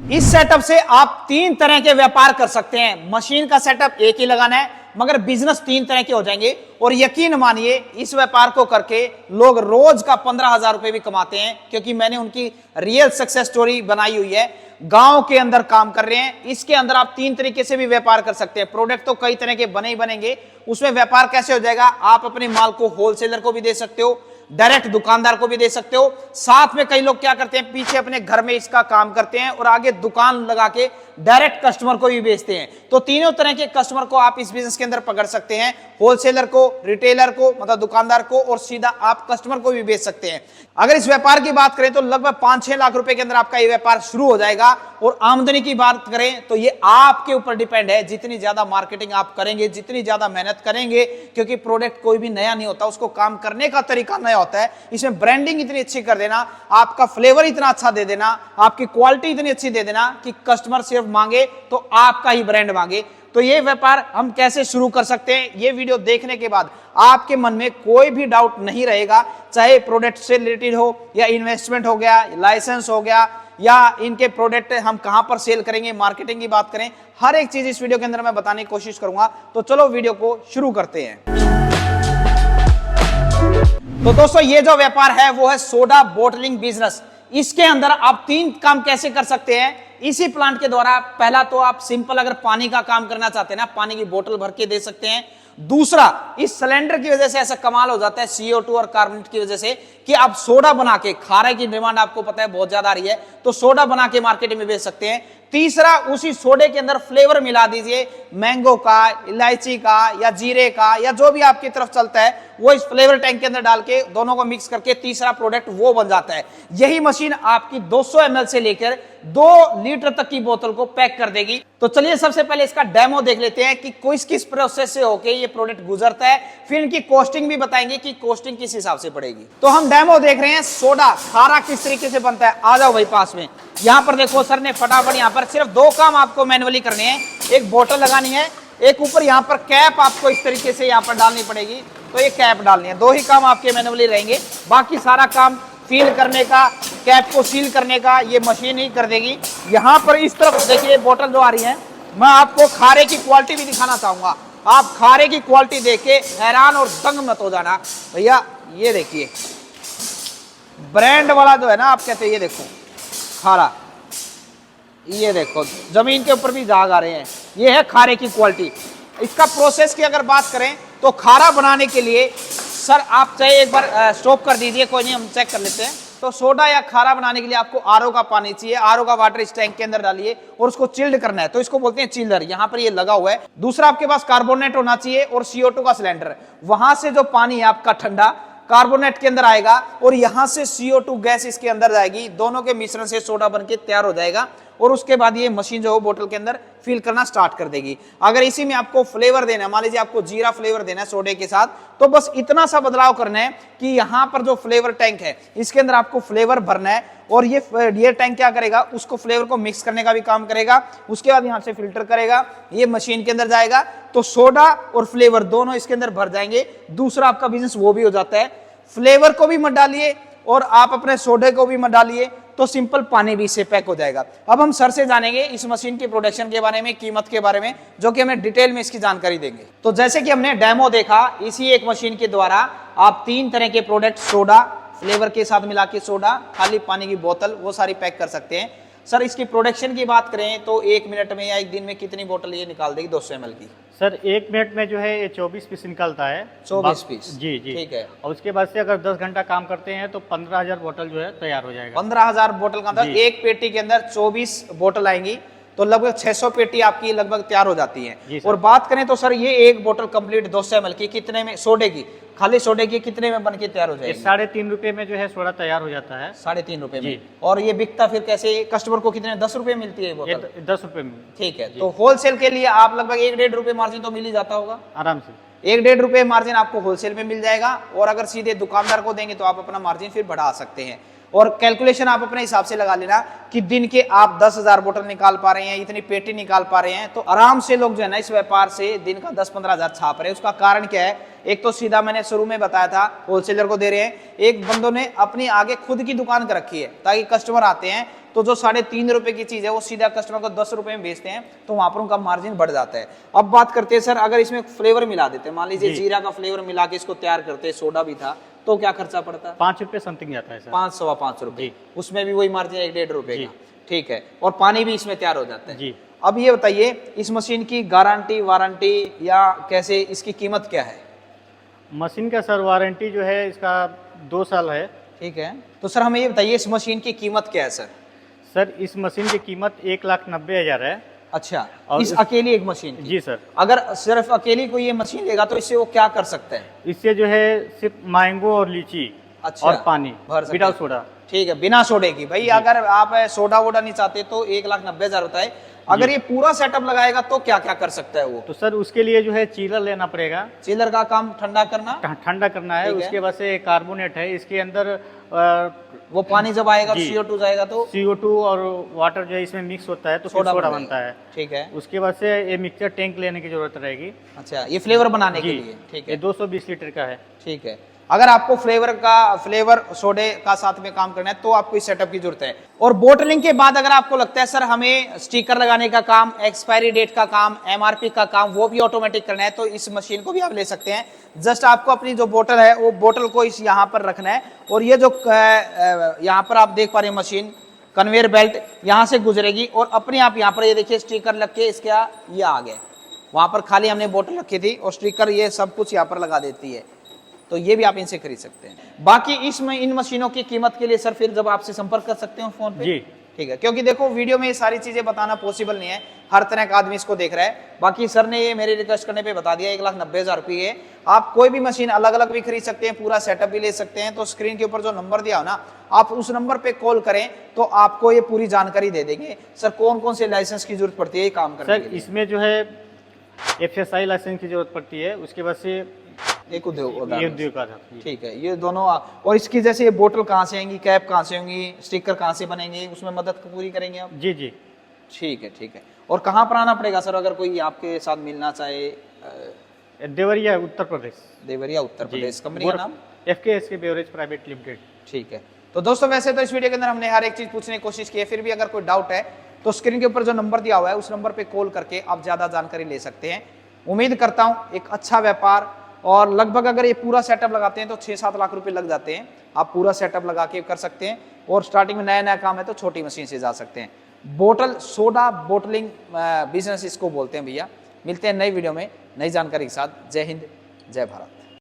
इस सेटअप से आप 3 तरह के व्यापार कर सकते हैं। मशीन का सेटअप एक ही लगाना है, मगर बिजनेस 3 तरह के हो जाएंगे। और यकीन मानिए इस व्यापार को करके लोग रोज का 15,000 रुपए भी कमाते हैं, क्योंकि मैंने उनकी रियल सक्सेस स्टोरी बनाई हुई है। गांव के अंदर काम कर रहे हैं। इसके अंदर आप 3 तरीके से भी व्यापार कर सकते हैं। प्रोडक्ट तो कई तरह के बने ही बनेंगे, उसमें व्यापार कैसे हो जाएगा, आप अपने माल को होलसेलर को भी दे सकते हो, डायरेक्ट दुकानदार को भी दे सकते हो। साथ में कई लोग क्या करते हैं, पीछे अपने घर में इसका काम करते हैं और आगे दुकान लगा के डायरेक्ट कस्टमर को भी बेचते हैं। तो तीनों तरह के कस्टमर को आप इस बिजनेस के अंदर पकड़ सकते हैं, होलसेलर को, रिटेलर को मतलब दुकानदार को, और सीधा आप कस्टमर को भी बेच सकते हैं। अगर इस व्यापार की बात करें तो लगभग 5-6 लाख रुपए के अंदर आपका ये व्यापार शुरू हो जाएगा। और आमदनी की बात करें तो ये आपके ऊपर डिपेंड है, जितनी ज्यादा मार्केटिंग आप करेंगे, जितनी ज्यादा मेहनत करेंगे, क्योंकि प्रोडक्ट कोई भी नया नहीं होता, उसको काम करने का तरीका नया होता है। इसमें ब्रांडिंग इतनी अच्छी कर देना, आपका फ्लेवर इतना अच्छा दे देना, आपकी क्वालिटी इतनी अच्छी दे देना कि कस्टमर सिर्फ मांगे तो आपका ही ब्रांड मांगे। तो ये व्यापार हम कैसे शुरू कर सकते हैं, ये वीडियो देखने के बाद आपके मन में कोई भी डाउट नहीं रहेगा। चाहे प्रोडक्ट से रिलेटेड हो, या इन्वेस्टमेंट हो गया, लाइसेंस हो गया, या इनके प्रोडक्ट हम कहां पर सेल करेंगे, मार्केटिंग की बात करें, हर एक चीज इस वीडियो के अंदर मैं बताने की कोशिश करूंगा। तो चलो वीडियो को शुरू करते हैं। तो दोस्तों ये जो व्यापार है वो है सोडा बोटलिंग बिजनेस। इसके अंदर आप 3 काम कैसे कर सकते हैं इसी प्लांट के द्वारा। पहला तो आप सिंपल अगर पानी का काम करना चाहते हैं ना, पानी की बोतल भर के दे सकते हैं। दूसरा, इस सिलेंडर की वजह से ऐसा कमाल हो जाता है CO2 और कार्बोनेट की वजह से कि आप सोडा बना के, खारे की डिमांड आपको पता है बहुत ज्यादा आ रही है, तो सोडा बना के मार्केट में बेच सकते हैं। तीसरा, उसी सोडे के अंदर फ्लेवर मिला दीजिए, मैंगो का, इलायची का, या जीरे का, या जो भी आपकी तरफ चलता है वो इस फ्लेवर टैंक के अंदर डाल के दोनों को मिक्स करके तीसरा प्रोडक्ट वो बन जाता है। यही मशीन आपकी 200 ml से लेकर 2 लीटर तक की बोतल को पैक कर देगी। तो चलिए सबसे पहले इसका डेमो देख लेते हैं कि किस किस प्रोसेस से होके ये प्रोडक्ट गुजरता है, फिर इनकी कॉस्टिंग भी बताएंगे कि कॉस्टिंग किस हिसाब से पड़ेगी। तो हम डेमो देख रहे हैं सोडा खारा किस तरीके से बनता है। आ जाओ भाई पास में। यहाँ पर देखो सर ने फटाफट यहाँ पर सिर्फ 2 काम आपको मैनुअली करने हैं। एक बोतल लगानी है, एक ऊपर यहाँ पर कैप आपको इस तरीके से यहाँ पर डालनी पड़ेगी, तो ये कैप डालनी है। 2 ही काम आपके मैनुअली रहेंगे, बाकी सारा काम फील करने का, कैप को सील करने का ये मशीन ही कर देगी। यहाँ पर इस तरफ देखिए बोतल जो आ रही है, मैं आपको खारे की क्वालिटी भी दिखाना चाहूंगा। आप खारे की क्वालिटी देख के हैरान और दंग मत हो जाना भैया। ये देखिए ब्रांड वाला जो है ना, आप कहते हैं ये देखो खारा, ये देखो जमीन के ऊपर भी दाग आ रहे हैं, ये है खारे की क्वालिटी। इसका प्रोसेस की अगर बात करें तो खारा बनाने के लिए सर आप चाहे एक बार स्टॉप कर दीजिए, कोई नहीं हम चेक कर लेते हैं। तो सोडा या खारा बनाने के लिए आपको आरओ का पानी चाहिए। आरओ का वाटर इस टैंक के अंदर डालिए और उसको चिल्ड करना है, तो इसको बोलते हैं चिल्डर। यहाँ पर ये लगा हुआ है। दूसरा आपके पास कार्बोनेट होना चाहिए और CO2 का सिलेंडर। वहां से जो पानी है आपका ठंडा कार्बोनेट के अंदर आएगा और यहां से CO2 गैस इसके अंदर जाएगी। दोनों के मिश्रण से सोडा बनके तैयार हो जाएगा और उसके बाद ये मशीन जो है बोतल के अंदर फिल करना स्टार्ट कर देगी। अगर इसी में आपको फ्लेवर देना है, मान लीजिए आपको जीरा फ्लेवर देना है सोडे के साथ, तो बस इतना सा बदलाव करना है कि यहाँ पर जो फ्लेवर टैंक है इसके अंदर आपको फ्लेवर भरना है और ये टैंक क्या करेगा, उसको फ्लेवर को मिक्स करने का भी काम करेगा। उसके बाद यहाँ से फिल्टर करेगा, ये मशीन के अंदर जाएगा, तो सोडा और फ्लेवर दोनों इसके अंदर भर जाएंगे। दूसरा आपका बिजनेस वो भी हो जाता है। फ्लेवर को भी मत डालिए और आप अपने सोडे को भी मत डालिए, तो सिंपल पानी भी इससे पैक हो जाएगा। अब हम सर से जानेंगे इस मशीन की प्रोडक्शन के बारे में, कीमत के बारे में, जो कि हमें डिटेल में इसकी जानकारी देंगे। तो जैसे कि हमने डेमो देखा, इसी एक मशीन के द्वारा आप 3 तरह के प्रोडक्ट, सोडा फ्लेवर के साथ मिला के सोडा, खाली पानी की बोतल, वो सारी पैक कर सकते हैं। सर इसकी प्रोडक्शन की बात करें तो 1 मिनट में या 1 दिन में कितनी बोतल ये निकाल देगी 200 ml की? सर 1 मिनट में जो है ये 24 पीस निकलता है। 24 पीस? जी जी ठीक है। और उसके बाद से अगर 10 घंटा काम करते हैं तो 15,000 बोतल जो है तैयार हो जाएगा। 15,000 बोतल का अंदर एक पेटी के अंदर 24 बोतल आएंगी, तो लगभग 600 पेटी आपकी लगभग तैयार हो जाती है। और बात करें तो सर ये एक बोतल कंप्लीट 200 ml की कितने में, सोडे की, खाली सोडे की कितने में बन के तैयार हो जाएगी? 3.5 रुपए में जो है सोडा तैयार हो जाता है। 3.5 रुपए में। और ये बिकता फिर कैसे कस्टमर को, कितने, 10 रुपए मिलती है बोतल? 10 रुपए में। ठीक है। तो होलसेल के लिए आप लगभग 1-1.5 रुपए मार्जिन तो मिल ही जाता होगा आराम से। 1-1.5 रुपए मार्जिन आपको होलसेल में मिल जाएगा। और अगर सीधे दुकानदार को देंगे तो आप अपना मार्जिन फिर बढ़ा सकते हैं। और कैलकुलेशन आप अपने हिसाब से लगा लेना कि दिन के आप 10,000 बोतल निकाल पा रहे हैं, इतनी पेटी निकाल पा रहे हैं, तो आराम से लोग जो है ना इस व्यापार से दिन का 10-15 हज़ार छाप रहे हैं। उसका कारण क्या है? एक तो सीधा मैंने शुरू में बताया था होलसेलर को दे रहे हैं, एक बंदों ने अपनी आगे खुद की दुकान कर रखी है ताकि कस्टमर आते हैं तो जो 3.5 रुपए की चीज है वो सीधा कस्टमर को 10 रुपए में बेचते हैं, तो वहां पर उनका मार्जिन बढ़ जाता है। अब बात करते हैं सर, अगर इसमें फ्लेवर मिला देते हैं, मान लीजिए जीरा का फ्लेवर मिला के इसको तैयार करते हैं, सोडा भी था, तो क्या खर्चा पड़ता है? 5 रुपये समथिंग जाता है सर। 5 सवा 5 रुपए, जी। उसमें भी वही मार्जिन 1-1.5 रुपए का। ठीक है, और पानी भी इसमें तैयार हो जाता है जी। अब ये बताइए, इस मशीन की गारंटी वारंटी या कैसे, इसकी कीमत क्या है? मशीन का सर वारंटी जो है इसका 2 साल है। ठीक है, तो सर हमें ये बताइए इस मशीन की कीमत क्या है सर? सर इस मशीन की कीमत 1,90,000 है। अच्छा, और इस अकेली एक मशीन की? जी सर। अगर सिर्फ अकेली कोई ये मशीन लेगा तो इससे वो क्या कर सकता है? इससे जो है सिर्फ मैंगो और लीची अच्छा, और पानी भर सकते विदाउट हैं। सोडा। ठीक है, बिना सोडे की। भाई अगर आप सोडा वोडा नहीं चाहते तो 1,90,000 होता है। अगर ये पूरा सेटअप लगाएगा तो क्या क्या कर सकता है वो? तो सर उसके लिए जो है चीलर लेना पड़ेगा। चिलर का काम ठंडा करना, ठंडा करना है। ठीक है। उसके बाद से कार्बोनेट है इसके अंदर, वो पानी जब आएगा जी। CO2 जाएगा तो CO2 और वाटर जो है इसमें मिक्स होता है तो फिर सोडा सोडा बन बनता है। ठीक है। उसके बाद से ये मिक्सचर टैंक लेने की जरूरत रहेगी। अच्छा, ये फ्लेवर बनाने के जी। लिए? ठीक ये है, 220 लीटर का है। ठीक है। अगर आपको फ्लेवर सोडे का साथ में काम करना है तो आपको इस सेटअप की जरूरत है। और बोटलिंग के बाद अगर आपको लगता है सर हमें स्टिकर लगाने का काम, एक्सपायरी डेट का काम, MRP का काम वो भी ऑटोमेटिक करना है, तो इस मशीन को भी आप ले सकते हैं। जस्ट आपको अपनी जो बोतल है वो बोतल को इस यहाँ पर रखना है, और ये जो यहाँ पर आप देख पा रहे हैं मशीन कन्वेयर बेल्ट यहाँ से गुजरेगी और अपने आप यहाँ पर ये देखिए स्टिकर लग के इसका ये आ गया। वहां पर खाली हमने बोतल रखी थी और स्टिकर ये सब कुछ यहाँ पर लगा देती है, तो ये भी आप इनसे खरीद सकते हैं। बाकी इसमें इन मशीनों की कीमत के लिए सर फिर जब आपसे संपर्क कर सकते हो फोन पे? जी। ठीक है, क्योंकि देखो वीडियो में ये सारी चीजें बताना पॉसिबल नहीं है, हर तरह का आदमी इसको देख रहा है। बाकी सर ने ये मेरे रिक्वेस्ट करने पे बता दिया 1,90,000 रुपये। आप कोई भी मशीन अलग अलग भी खरीद सकते हैं, पूरा सेटअप भी ले सकते हैं। तो स्क्रीन के ऊपर जो नंबर दिया हो ना, आप उस नंबर पे कॉल करें तो आपको ये पूरी जानकारी दे देंगे। सर कौन कौन से लाइसेंस की जरूरत पड़ती है ये काम करने के सर लिए? इसमें जो है FSI लाइसेंस की जरूरत पड़ती है। उसके बाद से एक उद्योग ये उद्योग का था। ठीक है, ये दोनों। और इसकी जैसे ये बोतल कहाँ से आएंगी, कैप कहाँ से होंगी, स्टिकर कहाँ से बनेंगे, उसमें मदद पूरी करेंगे आप? जी जी। ठीक है, ठीक है। और कहाँ पर आना पड़ेगा सर अगर कोई आपके साथ मिलना चाहे? देवरिया उत्तर प्रदेश। देवरिया उत्तर प्रदेश। कंपनी का नाम? FKSK beverage private limited. ठीक है। तो दोस्तों वैसे तो इस वीडियो के अंदर हमने हर एक चीज पूछने की कोशिश की है, फिर भी अगर कोई डाउट है तो स्क्रीन के ऊपर जो नंबर दिया हुआ है उस नंबर पे कॉल करके आप ज्यादा जानकारी ले सकते हैं। उम्मीद करता हूं एक अच्छा व्यापार, और लगभग अगर ये पूरा सेटअप लगाते हैं तो 6-7 लाख रुपए लग जाते हैं। आप पूरा सेटअप लगा के कर सकते हैं, और स्टार्टिंग में नया नया काम है तो छोटी मशीन से जा सकते हैं। बोतल सोडा बोटलिंग बिजनेस इसको बोलते हैं भैया। मिलते हैं नई वीडियो में नई जानकारी के साथ। जय हिंद, जय भारत।